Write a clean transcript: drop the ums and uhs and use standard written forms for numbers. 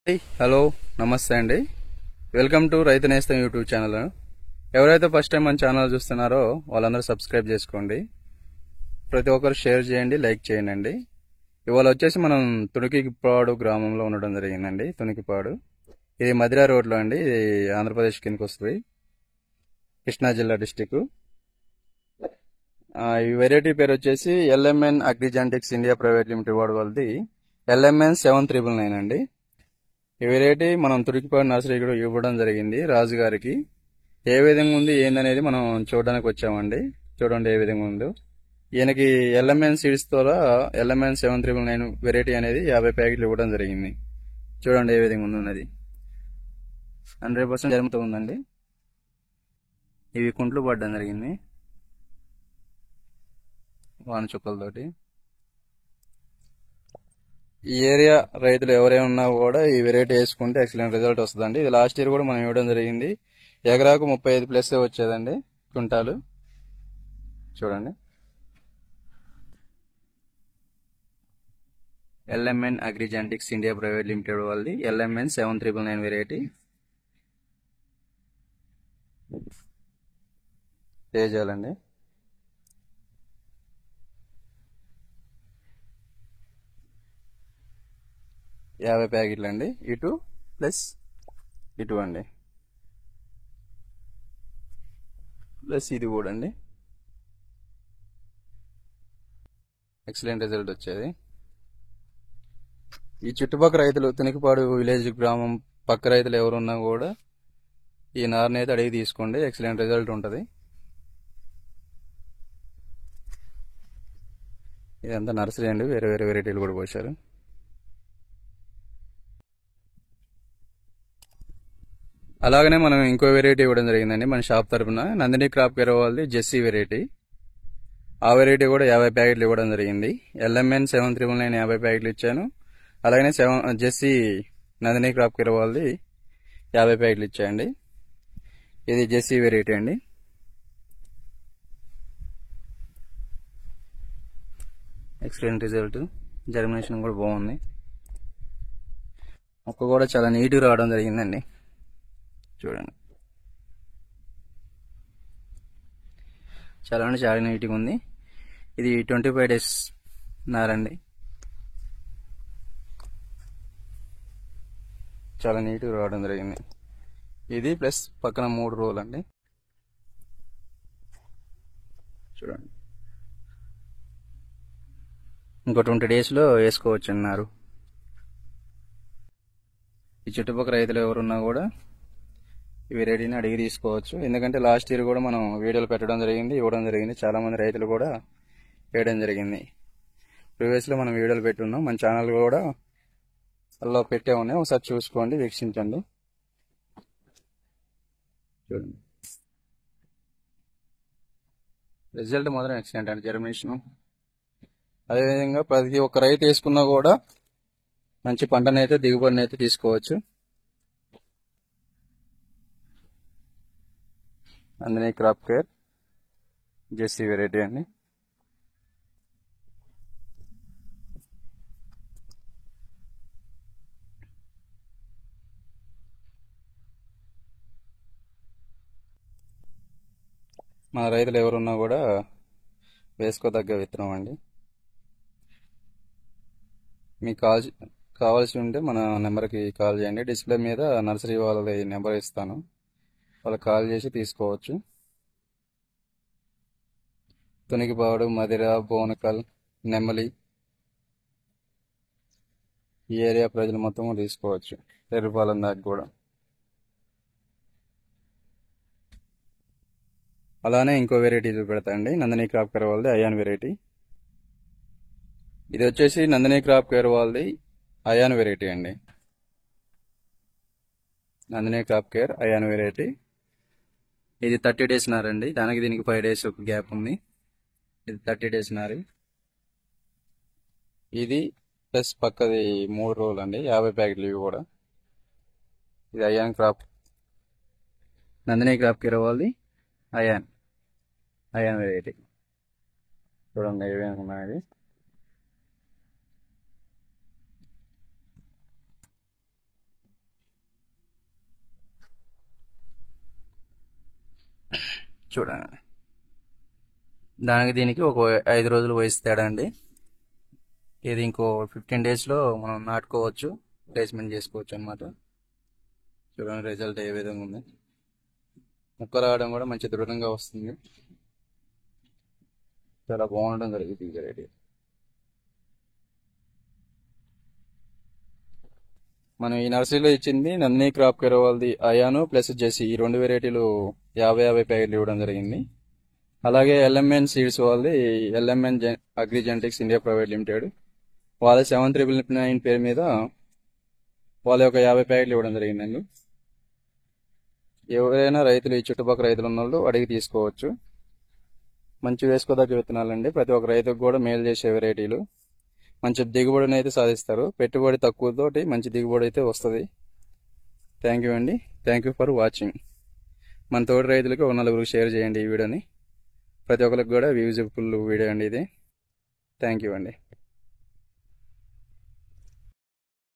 Hello, నమస్తే అండి. Welcome to రైతు నేస్తం యూట్యూబ్ ఛానల్. ఎవరైతే ఫస్ట్ టైం మన ఛానల్ చూస్తున్నారో వాళ్ళందరూ సబ్స్క్రైబ్ చేసుకోండి. ప్రతి ఒక్కరు షేర్ చేయండి, లైక్ చేయండి. ఇవాళ వచ్చేసి మనం తునికిపాడు గ్రామంలో ఉండడం జరిగిందండి. తునికిపాడు ఇది మధిరా రోడ్లో అండి. ఇది ఆంధ్రప్రదేశ్ కిందకి వస్తుంది, కృష్ణా జిల్లా డిస్టిక్. ఈ వెరైటీ పేరు వచ్చేసి ఎల్ఎంఎన్ అగ్రిజెంటిక్స్ ఇండియా ప్రైవేట్ లిమిటెడ్ వాడు వాళ్ళది ఎల్ఎంఎన్ 7999 అండి. ఈ వెరైటీ మనం తునికిపాడు నర్సరీలో ఇవ్వడం జరిగింది రాజు గారికి. ఏ విధంగా ఉంది ఏందనేది మనం చూడడానికి వచ్చామండి. చూడండి ఏ విధంగా ఉందో. ఈయనకి ఎల్ఎంఎన్ సీడ్స్ ద్వారా ఎల్ఎంఎన్ 7399 వెరైటీ అనేది 50 ప్యాకెట్లు ఇవ్వడం జరిగింది. చూడండి ఏ విధంగా ఉంది. 100% జరుగుతూ ఉందండి. ఇవి కుంట్లు పడడం జరిగింది వాన చుక్కలతోటి. ఈ ఏరియా రైతులు ఎవరైనా కూడా ఈ వెరైటీ వేసుకుంటే ఎక్సలెంట్ రిజల్ట్ వస్తుందండి. ఇది లాస్ట్ ఇయర్ కూడా మనం ఇవ్వడం జరిగింది. ఎకరాకు 35+ వచ్చేదండి క్వింటాలు. చూడండి, ఎల్ఎంఎన్ అగ్రిజెంటిక్స్ ఇండియా ప్రైవేట్ లిమిటెడ్ వాళ్ళది ఎల్ఎంఎన్ 7399 వెరైటీ. తేజాలండి. యాభై ప్యాకెట్లు అండి. ఇటు ప్లస్ ఇటు అండి, ప్లస్ ఇది కూడా అండి. ఎక్సలెంట్ రిజల్ట్ వచ్చేది. ఈ చుట్టుపక్కల రైతులు, తునికిపాడు విలేజ్ గ్రామం పక్క రైతులు ఎవరున్నా కూడా ఈ నారుని అయితే అడిగి తీసుకోండి, ఎక్సలెంట్ రిజల్ట్ ఉంటుంది. ఇదంతా నర్సరీ అండి, వేరే వేరే వెరైటీలు కూడా పోసారు. అలాగనే మనం ఇంకో వెరైటీ ఇవ్వడం జరిగిందండి మన షాప్ తరఫున. నందిని క్రాప్ కేర్ వాళ్ళది జెస్సీ వెరైటీ. ఆ వెరైటీ కూడా 50 ప్యాకెట్లు ఇవ్వడం జరిగింది. ఎల్ఎంఎన్ 7399 50 ప్యాకెట్లు ఇచ్చాను. అలాగనే జెస్సీ నందిని క్రాప్ కేర్ వాళ్ళది 50 ప్యాకెట్లు ఇచ్చాయండి. ఇది జెస్సీ వెరైటీ అండి. ఎక్సలెంట్ రిజల్ట్, జర్మినేషన్ కూడా బాగుంది. మొక్క కూడా చాలా నీట్గా రావడం జరిగిందండి. చూడండి, చాలా అంటే చాలా నీట్గా ఉంది. ఇది 25 days నారండి. చాలా నీట్గా రావడం జరిగింది. ఇది ప్లస్ పక్కన 3 రోజులు అండి. చూడండి, ఇంకో 20 daysలో వేసుకోవచ్చు అన్నారు. ఈ చుట్టుపక్కల రైతులు ఎవరున్నా కూడా ఈ వెరైటీని అడిగి తీసుకోవచ్చు. ఎందుకంటే లాస్ట్ ఇయర్ కూడా మనం వీడియోలు పెట్టడం జరిగింది, ఇవ్వడం జరిగింది. చాలా మంది రైతులు కూడా వేయడం జరిగింది. ప్రీవియస్లో మనం వీడియోలు పెట్టున్నాం, మన ఛానల్ కూడా అలా పెట్టే ఉన్నాయి. ఒకసారి చూసుకోండి, వీక్షించండి. చూడండి, రిజల్ట్ మాత్రం ఎక్సలెంట్ అండి. జర్మినేషన్ అదేవిధంగా ప్రతి ఒక్క రైతు వేసుకున్నా కూడా మంచి పంటనైతే దిగుబడిని అయితే తీసుకోవచ్చు. నందిని క్రాప్ కేర్ జెస్సీ వెరైటీ అండి. మన రైతులు ఎవరున్నా కూడా వేసుకోదగ్గ విత్తనం అండి. మీకు కావాల్సి ఉంటే మన నెంబర్కి కాల్ చేయండి. డిస్ప్లే మీద నర్సరీ వాళ్ళది నెంబర్ ఇస్తాను, వాళ్ళకి కాల్ చేసి తీసుకోవచ్చు. తునికిపాడు, మధిర, బోనకల్, నెమ్మలి ఈ ఏరియా ప్రజలు మొత్తం తీసుకోవచ్చు. ఎర్రపాలెం దాకా కూడా. అలానే ఇంకో వెరైటీ చూపెడతా అండి. నందిని క్రాప్ కేర్ వాళ్ళది అయాన్ వెరైటీ. ఇది వచ్చేసి నందిని క్రాప్ కేర్ వాళ్ళది అయాన్ వెరైటీ అండి. Nandini crop care Ayaan variety. ఇది 30 days నారండి. దానికి దీనికి 5 days ఒక గ్యాప్ ఉంది. ఇది 30 days నారి. ఇది ప్లస్ పక్కది 3 రోజులు అండి. 50 ప్యాకెట్లు ఇవి కూడా. ఇది Ayaan crop, Nandini crop care వాళ్ళది అయాన్ వెరైటీ. చూడండి ఏమేమి ఉన్నాయి. చూడండి, దానికి దీనికి ఒక 5 రోజులు వయసు తేడా అండి. ఇది ఇంకో 15 డేస్లో మనం నాటుకోవచ్చు, ప్లేస్మెంట్ చేసుకోవచ్చు అనమాట. చూడండి రిజల్ట్ ఏ విధంగా ఉంది. ముక్క రావడం కూడా మంచి దృఢంగా వస్తుంది. చాలా బాగుండడం జరిగింది ఈ వెరైటీ. మనం ఈ నర్సరీలో ఇచ్చింది నందిని క్రాప్ కేర్ వాళ్ళది అయాను ప్లస్ జెసి, ఈ 2 వెరైటీలు 50 ప్యాకెట్లు ఇవ్వడం జరిగింది. అలాగే ఎల్ఎంఎన్ సీడ్స్ వాళ్ళది ఎల్ఎంఎన్ అగ్రిజెంటిక్స్ ఇండియా ప్రైవేట్ లిమిటెడ్, వాళ్ళ 7999 పేరు మీద వాళ్ళ ఒక 50 ప్యాకెట్లు ఇవ్వడం జరిగిందండి. ఎవరైనా రైతులు, ఈ చుట్టుపక్కల రైతులు ఉన్న వాళ్ళు అడిగి తీసుకోవచ్చు. మంచి వేసుకోదగ్గ విత్తనాలండి, ప్రతి ఒక్క రైతుకు కూడా మేలు చేసే వెరైటీలు. మంచి దిగుబడిని అయితే సాధిస్తారు. పెట్టుబడి తక్కువతోటి మంచి దిగుబడి అయితే వస్తుంది. థ్యాంక్ యూ అండి. Thank you for watching. మన తోటి రైతులకు 4 షేర్ చేయండి ఈ వీడియోని. ప్రతి ఒక్కరికి కూడా యూజ్ఫుల్ వీడియో అండి ఇది. థ్యాంక్ యూ అండి.